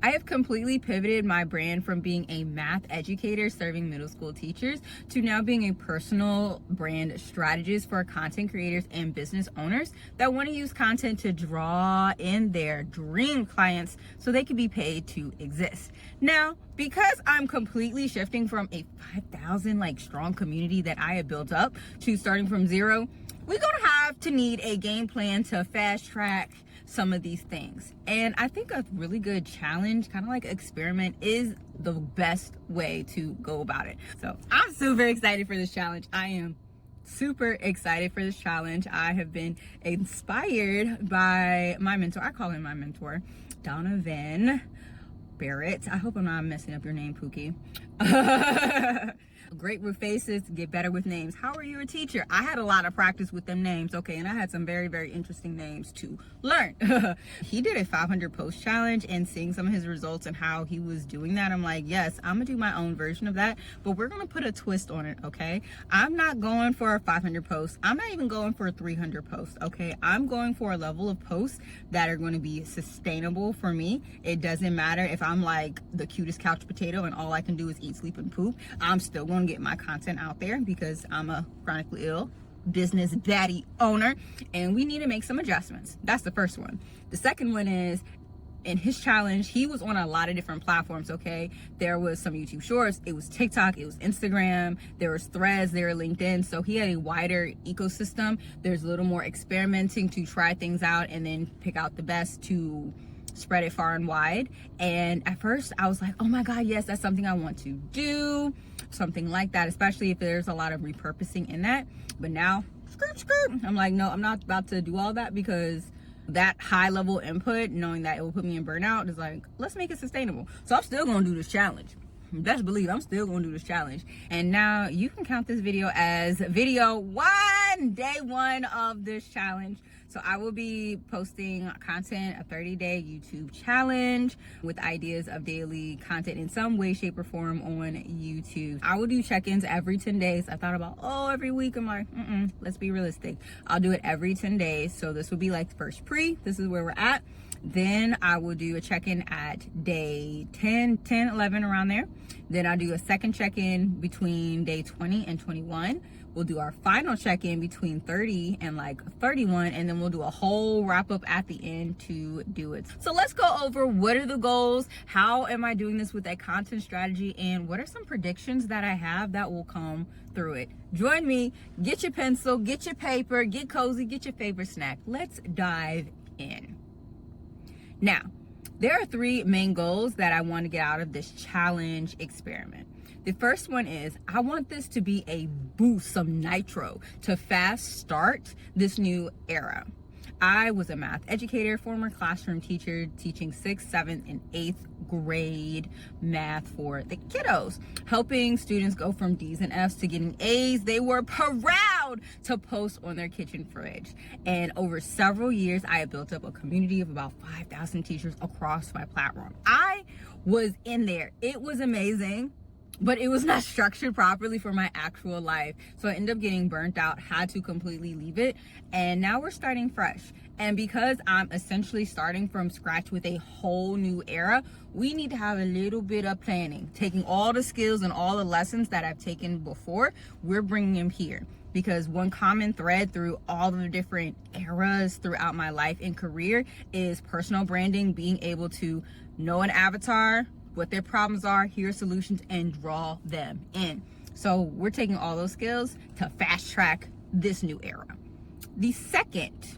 I have completely pivoted my brand from being a math educator serving middle school teachers to now being a personal brand strategist for content creators and business owners that want to use content to draw in their dream clients so they can be paid to exist. Now, because I'm completely shifting from a 5,000 strong community that I had built up to starting from zero, we're gonna have to need a game plan to fast track some of these things. And I think a really good challenge, kind of like experiment, is the best way to go about it. So I'm super excited for this challenge. I am super excited for this challenge. I have been inspired by my mentor. I call him my mentor, Donovan Barrett. I hope I'm not messing up your name, Pookie. Great with faces, get better with names. How are you a teacher? I had a lot of practice with them names, okay, and I had some very, very interesting names to learn. He did a 500 post challenge, and seeing some of his results and how he was doing that, I'm like, yes, I'm gonna do my own version of that, but we're gonna put a twist on it, okay? I'm not going for 500 posts. I'm not even going for 300 posts, okay? I'm going for a level of posts that are going to be sustainable for me. It doesn't matter if I'm like the cutest couch potato and all I can do is eat, sleep, and poop. I'm still going to get my content out there because I'm a chronically ill business baddie owner, and we need to make some adjustments. That's the first one. The second one is, in his challenge, he was on a lot of different platforms, okay? There was some YouTube shorts, it was TikTok, it was Instagram, there was Threads, there were LinkedIn. So he had a wider ecosystem. There's a little more experimenting to try things out and then pick out the best to spread it far and wide. And at first I was like, oh my God, yes, that's something I want to do, something like that, especially if there's a lot of repurposing in that. But now, I'm like, no, I'm not about to do all that, because that high level input, knowing that it will put me in burnout, is like, let's make it sustainable. So I'm still gonna do this challenge. Best believe I'm still gonna do this challenge. And now you can count this video as video one, day one of this challenge. So I will be posting content, a 30-day YouTube challenge with ideas of daily content in some way, shape, or form on YouTube. I will do check-ins every 10 days. I thought about, every week. I'm like, let's be realistic. I'll do it every 10 days. So this will be like first pre, this is where we're at. Then I will do a check-in at day 10, 11, around there. Then I'll do a second check-in between day 20 and 21. We'll do our final check-in between 30 and 31, and then we'll do a whole wrap-up at the end to do it. So let's go over, what are the goals? How am I doing this with a content strategy? And what are some predictions that I have that will come through it? Join me, get your pencil, get your paper, get cozy, get your favorite snack. Let's dive in. Now, there are three main goals that I want to get out of this challenge experiment. The first one is, I want this to be a boost, some nitro, to fast start this new era. I was a math educator, former classroom teacher, teaching 6th, 7th, and 8th grade math for the kiddos, helping students go from D's and F's to getting A's. They were proud to post on their kitchen fridge. And over several years, I have built up a community of about 5,000 teachers across my platform. I was in there. It was amazing, but it was not structured properly for my actual life. So I ended up getting burnt out, had to completely leave it. And now we're starting fresh. And because I'm essentially starting from scratch with a whole new era, we need to have a little bit of planning. Taking all the skills and all the lessons that I've taken before, we're bringing them here. Because one common thread through all the different eras throughout my life and career is personal branding, being able to know an avatar, what their problems are, hear solutions, and draw them in. So we're taking all those skills to fast track this new era. The second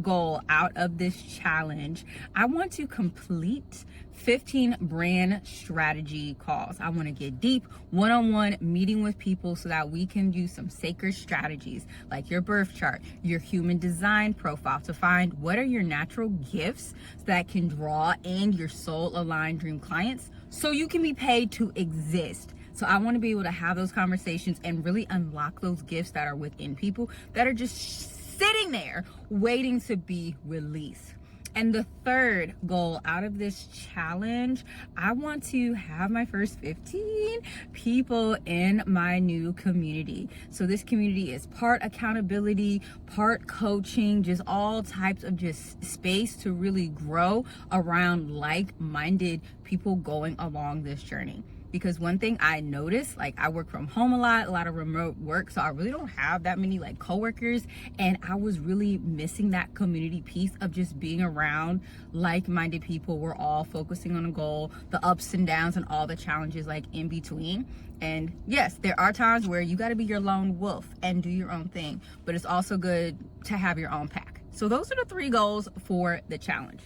goal out of this challenge, I want to complete 15 brand strategy calls. I want to get deep, one-on-one meeting with people so that we can do some sacred strategies like your birth chart, your human design profile, to find what are your natural gifts that can draw in your soul aligned dream clients so you can be paid to exist. So I want to be able to have those conversations and really unlock those gifts that are within people that are just sitting there waiting to be released. And the third goal out of this challenge, I want to have my first 15 people in my new community. So this community is part accountability, part coaching, just all types of just space to really grow around like-minded people going along this journey. Because one thing I noticed, like I work from home a lot of remote work, so I really don't have that many like coworkers, and I was really missing that community piece of just being around like-minded people. We're all focusing on a goal, the ups and downs and all the challenges like in between. And yes, there are times where you got to be your lone wolf and do your own thing, but it's also good to have your own pack. So those are the 3 goals for the challenge.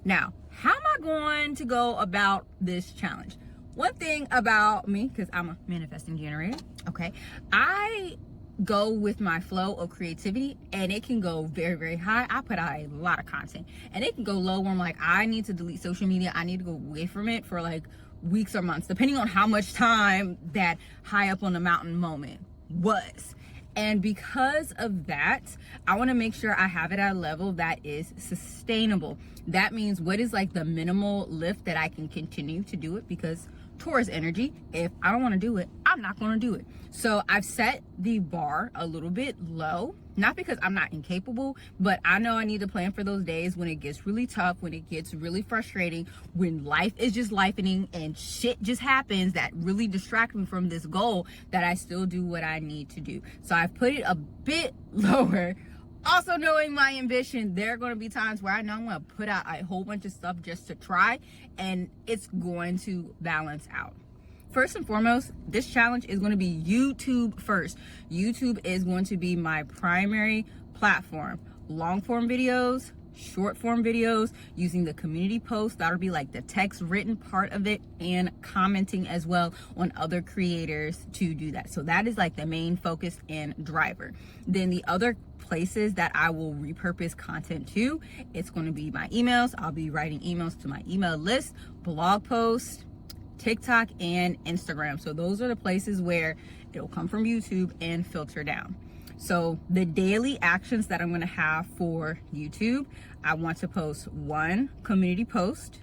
Now, how am I going to go about this challenge? One thing about me, because I'm a manifesting generator, okay, I go with my flow of creativity, and it can go very, very high. I put out a lot of content, and it can go low where I'm like, I need to delete social media. I need to go away from it for like weeks or months, depending on how much time that high up on the mountain moment was. And because of that, I want to make sure I have it at a level that is sustainable. That means what is like the minimal lift that I can continue to do it, because Taurus energy, if I don't want to do it, I'm not going to do it. So I've set the bar a little bit low, not because I'm not incapable, but I know I need to plan for those days when it gets really tough, when it gets really frustrating, when life is just lifening and shit just happens that really distract me from this goal, that I still do what I need to do. So I've put it a bit lower. Also knowing my ambition, there are going to be times where I know I'm going to put out a whole bunch of stuff just to try, and it's going to balance out. First and foremost, this challenge is going to be YouTube first. YouTube is going to be my primary platform. Long form videos, short form videos, using the community post, that'll be like the text written part of it, and commenting as well on other creators to do that. So that is like the main focus and driver. Then the other places that I will repurpose content to, it's going to be my emails. I'll be writing emails to my email list, blog posts, TikTok, and Instagram. So those are the places where it'll come from YouTube and filter down. So the daily actions that I'm going to have for YouTube, I want to post 1 community post,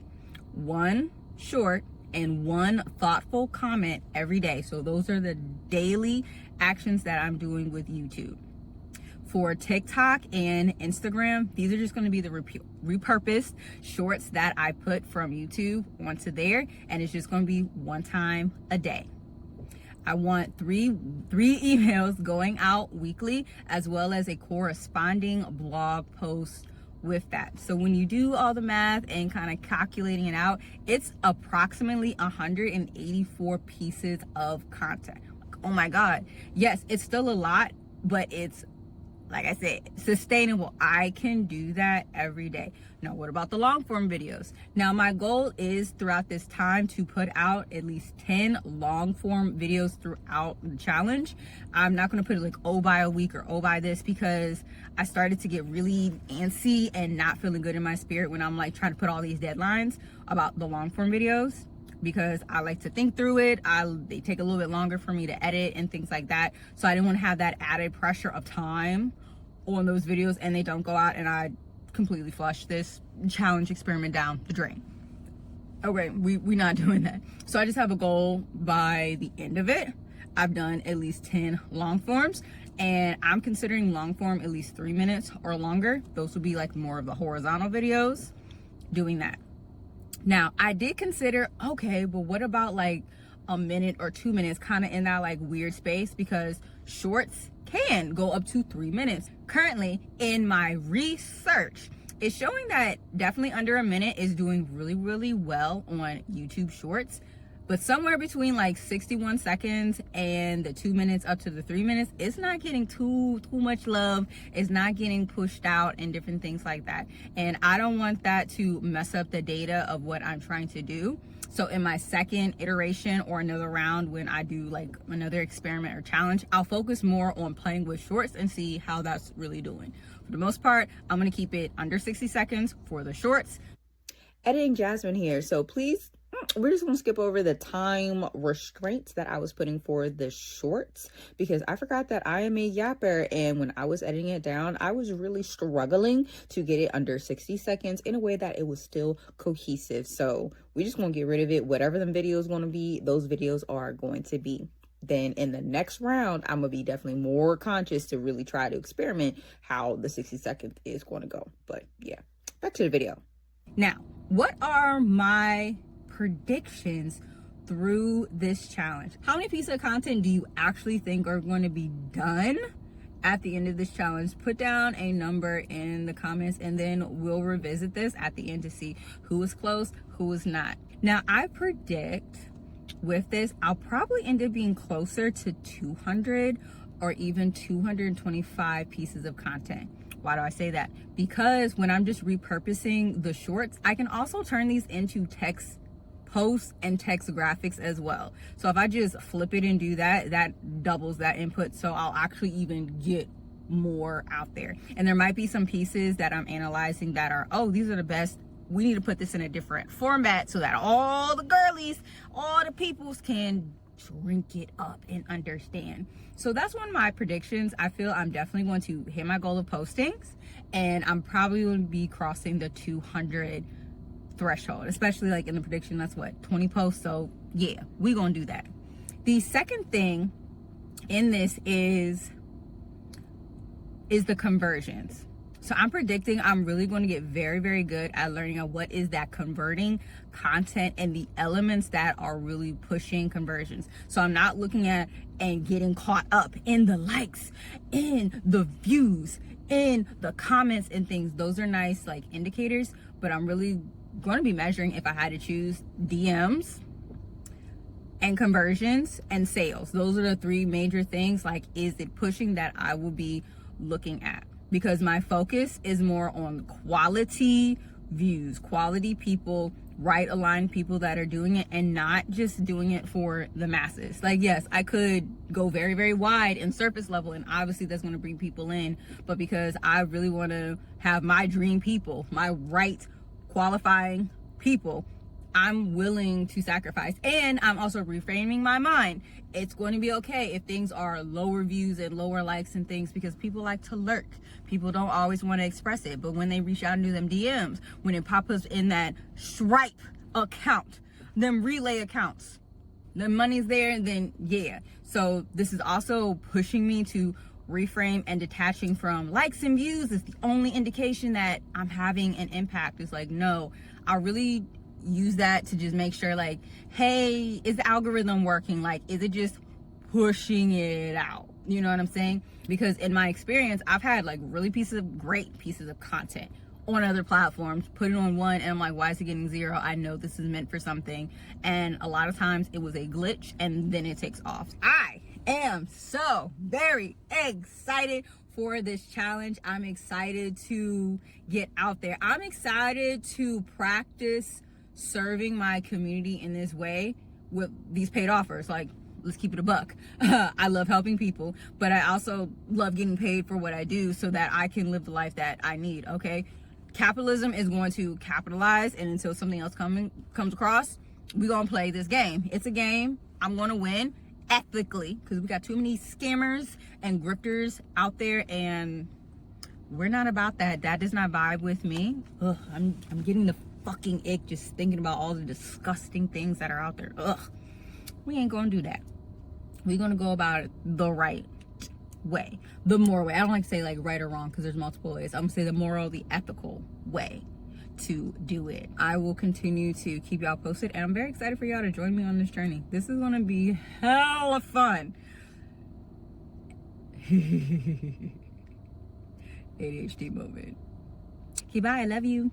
1 short, and 1 thoughtful comment every day. So those are the daily actions that I'm doing with YouTube. For TikTok and Instagram, these are just going to be the repurposed shorts that I put from YouTube onto there, and it's just going to be 1 time a day. I want three emails going out weekly, as well as a corresponding blog post with that. So when you do all the math and kind of calculating it out, it's approximately 184 pieces of content. Oh my God. Yes, it's still a lot, but it's, like I said, sustainable. I can do that every day. Now, what about the long form videos? Now, my goal is throughout this time to put out at least 10 long form videos throughout the challenge. I'm not going to put it like, oh, by a week or oh, by this, because I started to get really antsy and not feeling good in my spirit when I'm like trying to put all these deadlines about the long form videos, because I like to think through it. They take a little bit longer for me to edit and things like that. So I didn't want to have that added pressure of time on those videos and they don't go out and I completely flush this challenge experiment down the drain. Okay, we're not doing that. So I just have a goal by the end of it. I've done at least 10 long forms, and I'm considering long form at least 3 minutes or longer. Those would be like more of the horizontal videos, doing that. Now, I did consider, okay, but what about like a minute or 2 minutes, kind of in that like weird space, because shorts can go up to 3 minutes. Currently, in my research, it's showing that definitely under a minute is doing really, really well on YouTube Shorts. But somewhere between like 61 seconds and the 2 minutes up to the 3 minutes, it's not getting too much love. It's not getting pushed out and different things like that. And I don't want that to mess up the data of what I'm trying to do. So in my second iteration or another round, when I do like another experiment or challenge, I'll focus more on playing with shorts and see how that's really doing. For the most part, I'm going to keep it under 60 seconds for the shorts. Editing Jasmine here. So please we're just gonna skip over the time restraints that I was putting for the shorts, because I forgot that I am a yapper, and when I was editing it down, I was really struggling to get it under 60 seconds in a way that it was still cohesive. So we just gonna get rid of it. Whatever the video is gonna be, those videos are going to be. Then in the next round, I'm gonna be definitely more conscious to really try to experiment how the 60 seconds is going to go. But yeah, back to the video. Now, what are my predictions through this challenge? How many pieces of content do you actually think are going to be done at the end of this challenge? Put down a number in the comments, and then we'll revisit this at the end to see who was close, who was not. Now, I predict with this, I'll probably end up being closer to 200 or even 225 pieces of content. Why do I say that? Because when I'm just repurposing the shorts, I can also turn these into text posts and text graphics as well. So if I just flip it and do that, that doubles that input. So I'll actually even get more out there. And there might be some pieces that I'm analyzing that are, oh, these are the best. We need to put this in a different format so that all the girlies, all the peoples can drink it up and understand. So that's one of my predictions. I feel I'm definitely going to hit my goal of postings, and I'm probably going to be crossing the 200 threshold, especially like in the prediction, that's what, 20 posts. So yeah, we're gonna do that. The second thing in this is the conversions. So I'm predicting I'm really going to get very, very good at learning at what is that converting content and the elements that are really pushing conversions. So I'm not looking at and getting caught up in the likes, in the views, in the comments and things. Those are nice like indicators, but I'm really going to be measuring, if I had to choose, DMs and conversions and sales. Those are the three major things. Like, is it pushing, that I will be looking at, because my focus is more on quality views, quality people, right aligned people that are doing it, and not just doing it for the masses. Like, yes, I could go very, very wide and surface level, and obviously that's going to bring people in, but because I really want to have my dream people, my right qualifying people, I'm willing to sacrifice. And I'm also reframing my mind. It's going to be okay if things are lower views and lower likes and things, because people like to lurk. People don't always want to express it, but when they reach out and do them DMs, when it pops up in that Stripe account, them relay accounts, the money's there, then yeah. So this is also pushing me to reframe and detaching from likes and views is the only indication that I'm having an impact. It's like, no, I really use that to just make sure, like, hey, is the algorithm working? Like, is it just pushing it out? You know what I'm saying? Because in my experience, I've had like really great pieces of content on other platforms, put it on one, and I'm like, why is it getting 0? I know this is meant for something. And a lot of times it was a glitch, and then it takes off. I am so very excited for this challenge. I'm excited to get out there. I'm excited to practice serving my community in this way with these paid offers. Like, let's keep it a buck. I love helping people, but I also love getting paid for what I do so that I can live the life that I need. Okay, capitalism is going to capitalize, and until something else comes across, we're gonna play this game. It's a game. I'm gonna win ethically, because we got too many scammers and grifters out there, and we're not about that. That does not vibe with me. Ugh, I'm getting the fucking ick just thinking about all the disgusting things that are out there. Ugh, we ain't gonna do that. We're gonna go about it the right way, the moral way. I don't like to say like right or wrong, because there's multiple ways. I'm gonna say the moral, the ethical way to do it. I will continue to keep y'all posted, and I'm very excited for y'all to join me on this journey. This is gonna be hella fun. ADHD moment. Okay, bye. I love you.